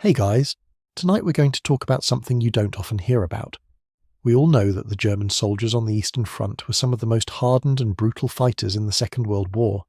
Hey guys, tonight we're going to talk about something you don't often hear about. We all know that the German soldiers on the Eastern Front were some of the most hardened and brutal fighters in the Second World War.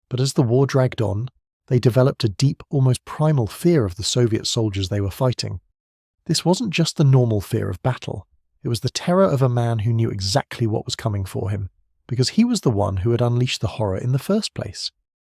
But as the war dragged on, they developed a deep, almost primal fear of the Soviet soldiers they were fighting. This wasn't just the normal fear of battle, it was the terror of a man who knew exactly what was coming for him, because he was the one who had unleashed the horror in the first place.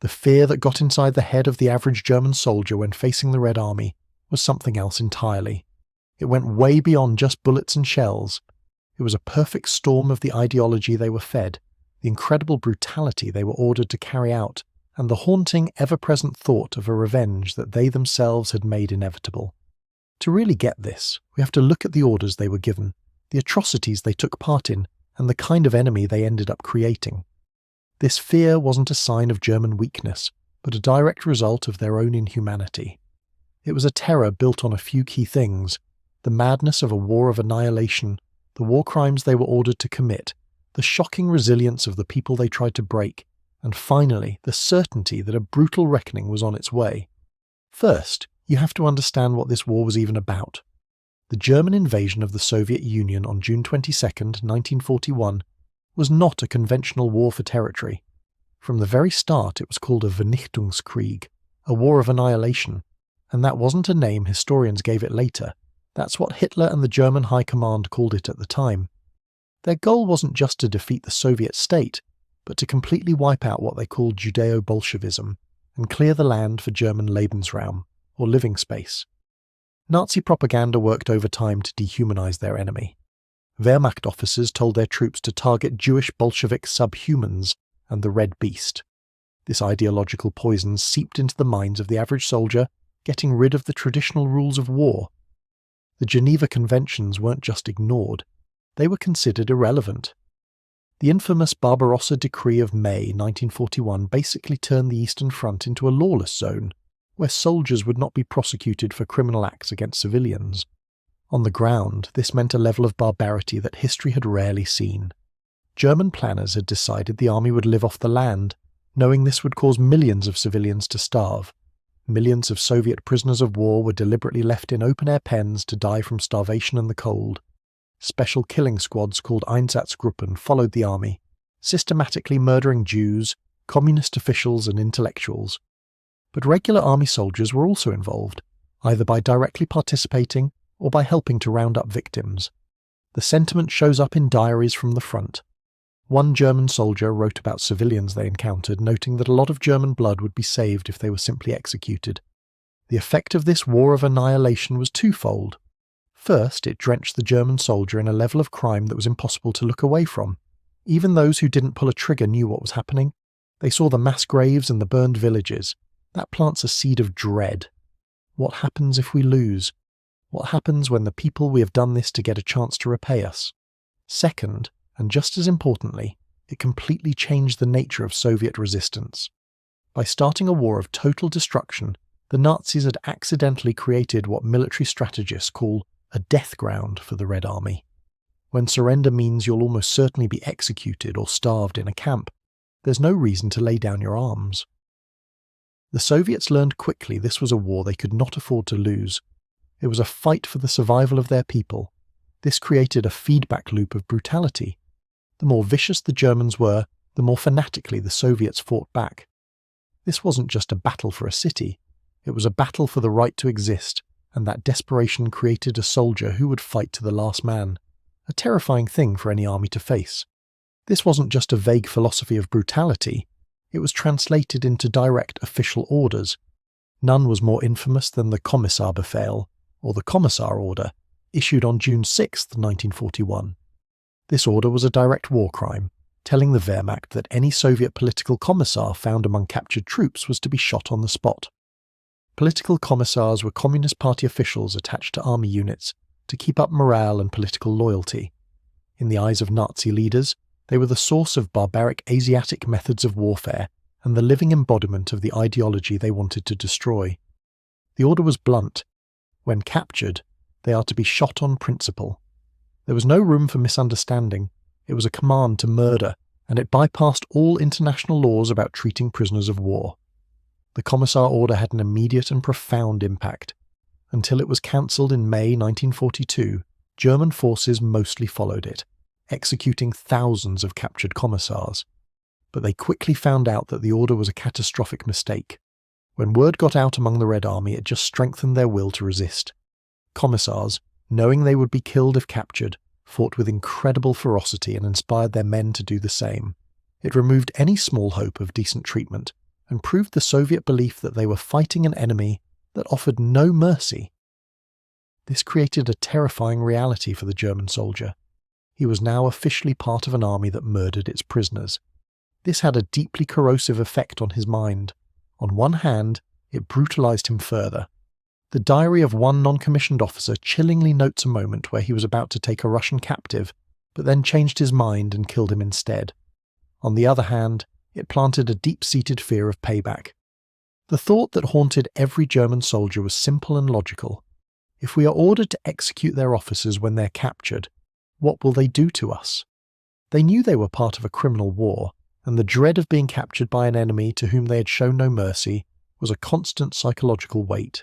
The fear that got inside the head of the average German soldier when facing the Red Army was something else entirely. It went way beyond just bullets and shells. It was a perfect storm of the ideology they were fed, the incredible brutality they were ordered to carry out, and the haunting, ever-present thought of a revenge that they themselves had made inevitable. To really get this, we have to look at the orders they were given, the atrocities they took part in, and the kind of enemy they ended up creating. This fear wasn't a sign of German weakness, but a direct result of their own inhumanity. It was a terror built on a few key things: the madness of a war of annihilation, the war crimes they were ordered to commit, the shocking resilience of the people they tried to break, and finally, the certainty that a brutal reckoning was on its way. First, you have to understand what this war was even about. The German invasion of the Soviet Union on June 22, 1941, was not a conventional war for territory. From the very start it was called a Vernichtungskrieg, a war of annihilation, and that wasn't a name historians gave it later. That's what Hitler and the German High Command called it at the time. Their goal wasn't just to defeat the Soviet state, but to completely wipe out what they called Judeo-Bolshevism and clear the land for German Lebensraum, or living space. Nazi propaganda worked overtime to dehumanize their enemy. Wehrmacht officers told their troops to target Jewish Bolshevik subhumans and the Red Beast. This ideological poison seeped into the minds of the average soldier, getting rid of the traditional rules of war. The Geneva Conventions weren't just ignored, they were considered irrelevant. The infamous Barbarossa Decree of May 1941 basically turned the Eastern Front into a lawless zone, where soldiers would not be prosecuted for criminal acts against civilians. On the ground, this meant a level of barbarity that history had rarely seen. German planners had decided the army would live off the land, knowing this would cause millions of civilians to starve. Millions of Soviet prisoners of war were deliberately left in open-air pens to die from starvation and the cold. Special killing squads called Einsatzgruppen followed the army, systematically murdering Jews, communist officials and intellectuals. But regular army soldiers were also involved, either by directly participating or by helping to round up victims. The sentiment shows up in diaries from the front. One German soldier wrote about civilians they encountered, noting that a lot of German blood would be saved if they were simply executed. The effect of this war of annihilation was twofold. First, it drenched the German soldier in a level of crime that was impossible to look away from. Even those who didn't pull a trigger knew what was happening. They saw the mass graves and the burned villages. That plants a seed of dread. What happens if we lose? What happens when the people we have done this to get a chance to repay us? Second, and just as importantly, it completely changed the nature of Soviet resistance. By starting a war of total destruction, the Nazis had accidentally created what military strategists call a death ground for the Red Army. When surrender means you'll almost certainly be executed or starved in a camp, there's no reason to lay down your arms. The Soviets learned quickly this was a war they could not afford to lose. It was a fight for the survival of their people. This created a feedback loop of brutality. The more vicious the Germans were, the more fanatically the Soviets fought back. This wasn't just a battle for a city, it was a battle for the right to exist, and that desperation created a soldier who would fight to the last man, a terrifying thing for any army to face. This wasn't just a vague philosophy of brutality, it was translated into direct official orders. None was more infamous than the Kommissarbefehl, or the Commissar Order, issued on June 6, 1941. This order was a direct war crime, telling the Wehrmacht that any Soviet political commissar found among captured troops was to be shot on the spot. Political commissars were Communist Party officials attached to army units to keep up morale and political loyalty. In the eyes of Nazi leaders, they were the source of barbaric Asiatic methods of warfare and the living embodiment of the ideology they wanted to destroy. The order was blunt. When captured, they are to be shot on principle. There was no room for misunderstanding. It was a command to murder, and it bypassed all international laws about treating prisoners of war. The Commissar Order had an immediate and profound impact. Until it was cancelled in May 1942, German forces mostly followed it, executing thousands of captured commissars. But they quickly found out that the order was a catastrophic mistake. When word got out among the Red Army, it just strengthened their will to resist. Commissars, knowing they would be killed if captured, fought with incredible ferocity and inspired their men to do the same. It removed any small hope of decent treatment and proved the Soviet belief that they were fighting an enemy that offered no mercy. This created a terrifying reality for the German soldier. He was now officially part of an army that murdered its prisoners. This had a deeply corrosive effect on his mind. On one hand, it brutalized him further. The diary of one non-commissioned officer chillingly notes a moment where he was about to take a Russian captive, but then changed his mind and killed him instead. On the other hand, it planted a deep-seated fear of payback. The thought that haunted every German soldier was simple and logical. If we are ordered to execute their officers when they're captured, what will they do to us? They knew they were part of a criminal war, and the dread of being captured by an enemy to whom they had shown no mercy was a constant psychological weight.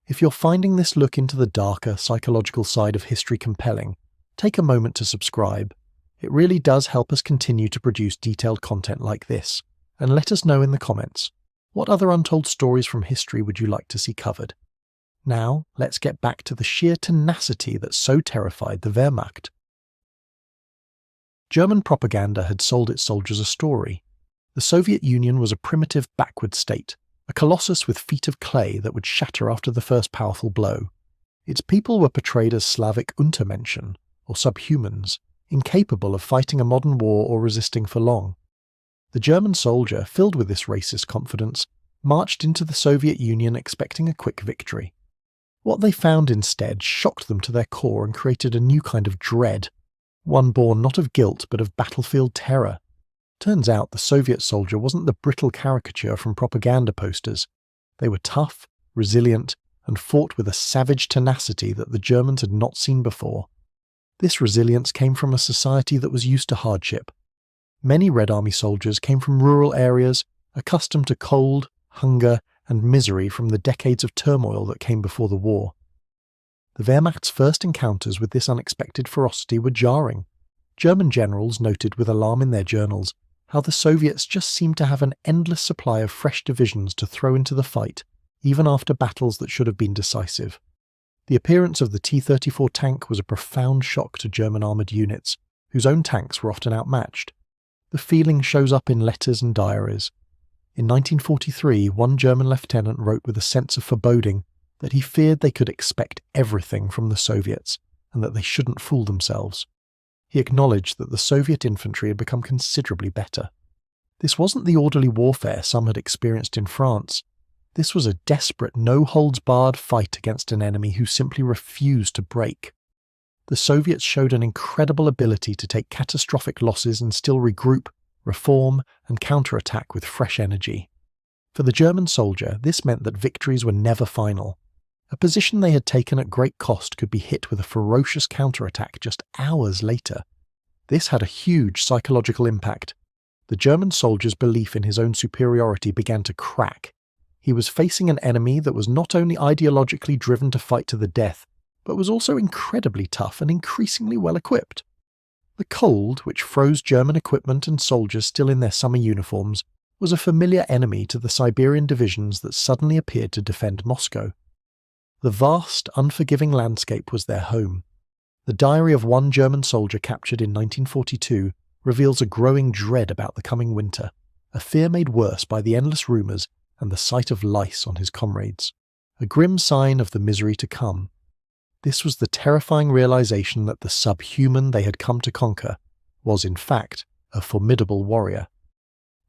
If you're finding this look into the darker psychological side of history compelling, take a moment to subscribe. It really does help us continue to produce detailed content like this, and let us know in the comments, what other untold stories from history would you like to see covered? Now, let's get back to the sheer tenacity that so terrified the Wehrmacht. German propaganda had sold its soldiers a story. The Soviet Union was a primitive, backward state, a colossus with feet of clay that would shatter after the first powerful blow. Its people were portrayed as Slavic Untermenschen, or subhumans, incapable of fighting a modern war or resisting for long. The German soldier, filled with this racist confidence, marched into the Soviet Union expecting a quick victory. What they found instead shocked them to their core and created a new kind of dread, one born not of guilt but of battlefield terror. Turns out the Soviet soldier wasn't the brittle caricature from propaganda posters. They were tough, resilient, and fought with a savage tenacity that the Germans had not seen before. This resilience came from a society that was used to hardship. Many Red Army soldiers came from rural areas, accustomed to cold, hunger, and misery from the decades of turmoil that came before the war. The Wehrmacht's first encounters with this unexpected ferocity were jarring. German generals noted with alarm in their journals how the Soviets just seemed to have an endless supply of fresh divisions to throw into the fight, even after battles that should have been decisive. The appearance of the T-34 tank was a profound shock to German armoured units, whose own tanks were often outmatched. The feeling shows up in letters and diaries. In 1943, one German lieutenant wrote with a sense of foreboding that he feared they could expect everything from the Soviets, and that they shouldn't fool themselves. He acknowledged that the Soviet infantry had become considerably better. This wasn't the orderly warfare some had experienced in France. This was a desperate, no-holds-barred fight against an enemy who simply refused to break. The Soviets showed an incredible ability to take catastrophic losses and still regroup, reform, and counterattack with fresh energy. For the German soldier, this meant that victories were never final. A position they had taken at great cost could be hit with a ferocious counterattack just hours later. This had a huge psychological impact. The German soldier's belief in his own superiority began to crack. He was facing an enemy that was not only ideologically driven to fight to the death, but was also incredibly tough and increasingly well equipped. The cold, which froze German equipment and soldiers still in their summer uniforms, was a familiar enemy to the Siberian divisions that suddenly appeared to defend Moscow. The vast, unforgiving landscape was their home. The diary of one German soldier captured in 1942 reveals a growing dread about the coming winter, a fear made worse by the endless rumours and the sight of lice on his comrades, a grim sign of the misery to come. This was the terrifying realization that the subhuman they had come to conquer was, in fact, a formidable warrior.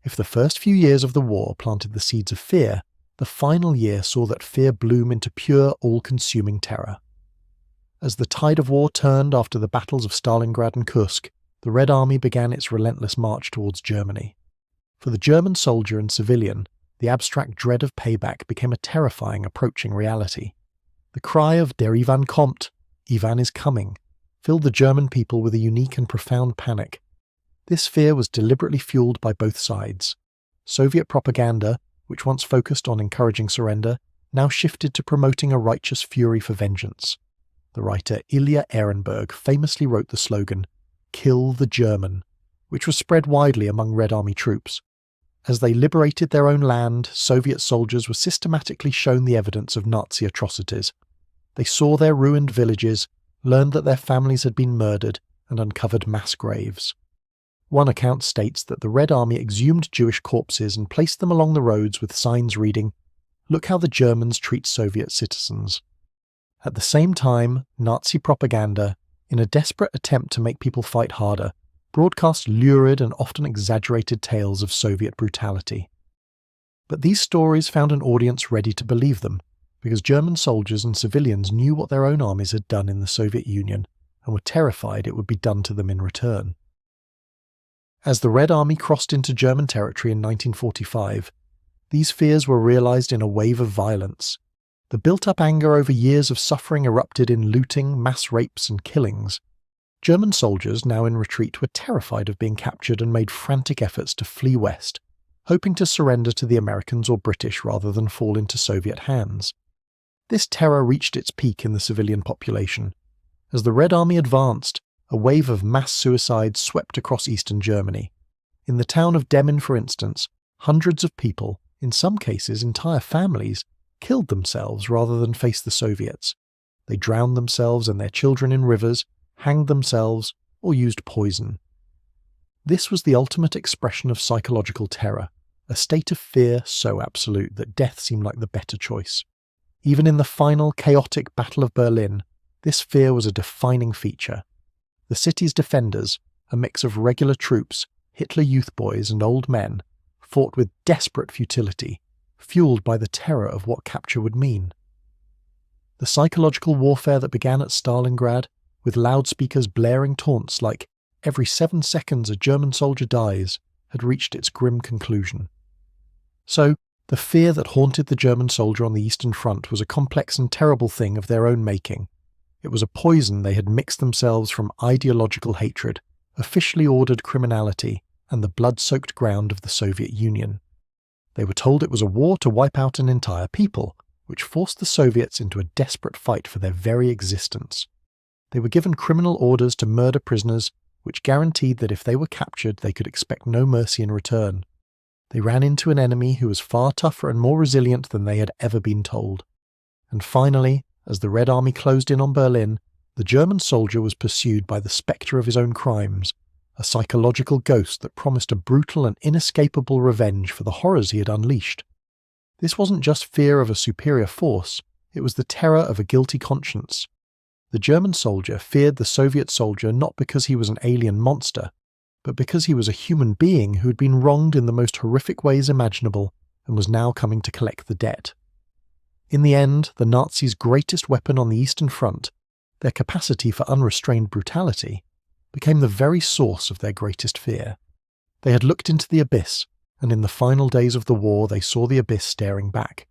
If the first few years of the war planted the seeds of fear, the final year saw that fear bloom into pure, all-consuming terror. As the tide of war turned after the battles of Stalingrad and Kursk, the Red Army began its relentless march towards Germany. For the German soldier and civilian, the abstract dread of payback became a terrifying, approaching reality. The cry of "Der Ivan kommt," Ivan is coming, filled the German people with a unique and profound panic. This fear was deliberately fueled by both sides. Soviet propaganda, which once focused on encouraging surrender, now shifted to promoting a righteous fury for vengeance. The writer Ilya Ehrenberg famously wrote the slogan, "Kill the German," which was spread widely among Red Army troops. As they liberated their own land, Soviet soldiers were systematically shown the evidence of Nazi atrocities. They saw their ruined villages, learned that their families had been murdered, and uncovered mass graves. One account states that the Red Army exhumed Jewish corpses and placed them along the roads with signs reading, "Look how the Germans treat Soviet citizens." At the same time, Nazi propaganda, in a desperate attempt to make people fight harder, broadcast lurid and often exaggerated tales of Soviet brutality. But these stories found an audience ready to believe them, because German soldiers and civilians knew what their own armies had done in the Soviet Union and were terrified it would be done to them in return. As the Red Army crossed into German territory in 1945, these fears were realized in a wave of violence. The built-up anger over years of suffering erupted in looting, mass rapes, and killings. German soldiers, now in retreat, were terrified of being captured and made frantic efforts to flee west, hoping to surrender to the Americans or British rather than fall into Soviet hands. This terror reached its peak in the civilian population. As the Red Army advanced, a wave of mass suicides swept across eastern Germany. In the town of Demmin, for instance, hundreds of people, in some cases entire families, killed themselves rather than face the Soviets. They drowned themselves and their children in rivers, hanged themselves, or used poison. This was the ultimate expression of psychological terror, a state of fear so absolute that death seemed like the better choice. Even in the final chaotic Battle of Berlin, this fear was a defining feature. The city's defenders, a mix of regular troops, Hitler Youth boys and old men, fought with desperate futility, fueled by the terror of what capture would mean. The psychological warfare that began at Stalingrad, with loudspeakers blaring taunts like, "Every 7 seconds a German soldier dies," had reached its grim conclusion. So, the fear that haunted the German soldier on the Eastern Front was a complex and terrible thing of their own making. It was a poison they had mixed themselves from ideological hatred, officially ordered criminality, and the blood-soaked ground of the Soviet Union. They were told it was a war to wipe out an entire people, which forced the Soviets into a desperate fight for their very existence. They were given criminal orders to murder prisoners, which guaranteed that if they were captured they could expect no mercy in return. They ran into an enemy who was far tougher and more resilient than they had ever been told. And finally, as the Red Army closed in on Berlin, the German soldier was pursued by the spectre of his own crimes, a psychological ghost that promised a brutal and inescapable revenge for the horrors he had unleashed. This wasn't just fear of a superior force, it was the terror of a guilty conscience. The German soldier feared the Soviet soldier not because he was an alien monster, but because he was a human being who had been wronged in the most horrific ways imaginable and was now coming to collect the debt. In the end, the Nazis' greatest weapon on the Eastern Front, their capacity for unrestrained brutality, became the very source of their greatest fear. They had looked into the abyss, and in the final days of the war they saw the abyss staring back.